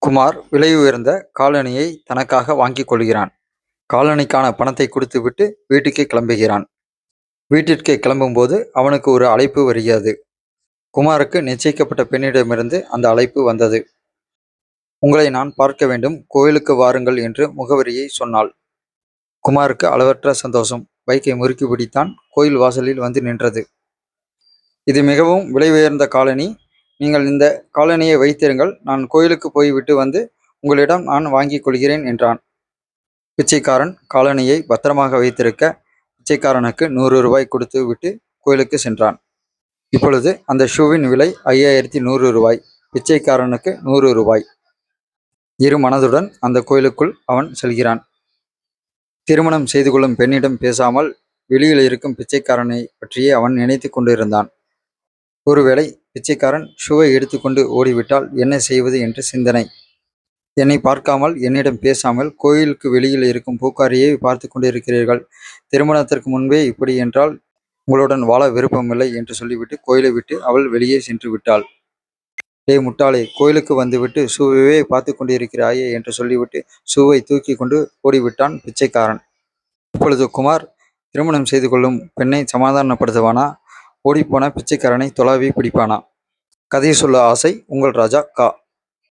குமார் விலை உயர்ந்த காலணியை தனக்காக வாங்கிக் கொள்கிறான். காலணிக்கான பணத்தை கொடுத்துவிட்டு வீட்டுக்கே கிளம்புகிறான். வீட்டிற்கே கிளம்பும்போது அவனுக்கு ஒரு அழைப்பு வருகிறது. குமாருக்கு நிச்சயிக்கப்பட்ட பெண்ணிடமிருந்து அந்த அழைப்பு வந்தது. உங்களை நான் பார்க்க வேண்டும், கோயிலுக்கு வாருங்கள் என்று முகவரியை சொன்னாள். குமாருக்கு அளவற்ற சந்தோஷம். பைக்கை முறுக்கி பிடித்தான். கோயில் வாசலில் வந்து நின்றது. இது மிகவும் விலை உயர்ந்த காலணி. நீங்கள் இந்த காலணியை வைத்திருங்கள். நான் கோயிலுக்கு போய்விட்டு வந்து உங்களிடம் நான் வாங்கிக் கொள்கிறேன் என்றான். பிச்சைக்காரன் காலணியை பத்திரமாக வைத்திருக்க பிச்சைக்காரனுக்கு 100 ரூபாய் கொடுத்து விட்டு கோயிலுக்கு சென்றான். இப்பொழுது அந்த ஷூவின் விலை 5100 ரூபாய். பிச்சைக்காரனுக்கு 100 ரூபாய். இரு மனதுடன் அந்த கோயிலுக்குள் அவன் செல்கிறான். திருமணம் செய்து கொள்ளும் பெண்ணிடம் பேசாமல் வெளியில் இருக்கும் பிச்சைக்காரனை பற்றியே அவன் நினைத்து கொண்டிருந்தான். ஒருவேளை பிச்சைக்காரன் ஷூவை எடுத்துக்கொண்டு ஓடிவிட்டால் என்ன செய்வது என்று சிந்தனை. என்னை பார்க்காமல், என்னிடம் பேசாமல், கோயிலுக்கு வெளியில் இருக்கும் பூக்காரியை பார்த்து கொண்டிருக்கிறீர்கள். திருமணத்திற்கு முன்பே இப்படி என்றால் உங்களுடன் வாழ விருப்பமில்லை என்று சொல்லிவிட்டு கோயிலை விட்டு அவள் வெளியே சென்று விட்டாள். டே முட்டாளே, கோயிலுக்கு வந்துவிட்டு ஷூவையே பார்த்து கொண்டிருக்கிறாயே என்று சொல்லிவிட்டு ஷூவை தூக்கி கொண்டு ஓடிவிட்டான் பிச்சைக்காரன். இப்பொழுது குமார் திருமணம் செய்து கொள்ளும் பெண்ணை சமாதானப்படுத்துவானா, ஓடிப்போன பிச்சைக்காரனை தொலாவி பிடிப்பானா? கதை சொல்ல ஆசை. உங்கள் ராஜா கா.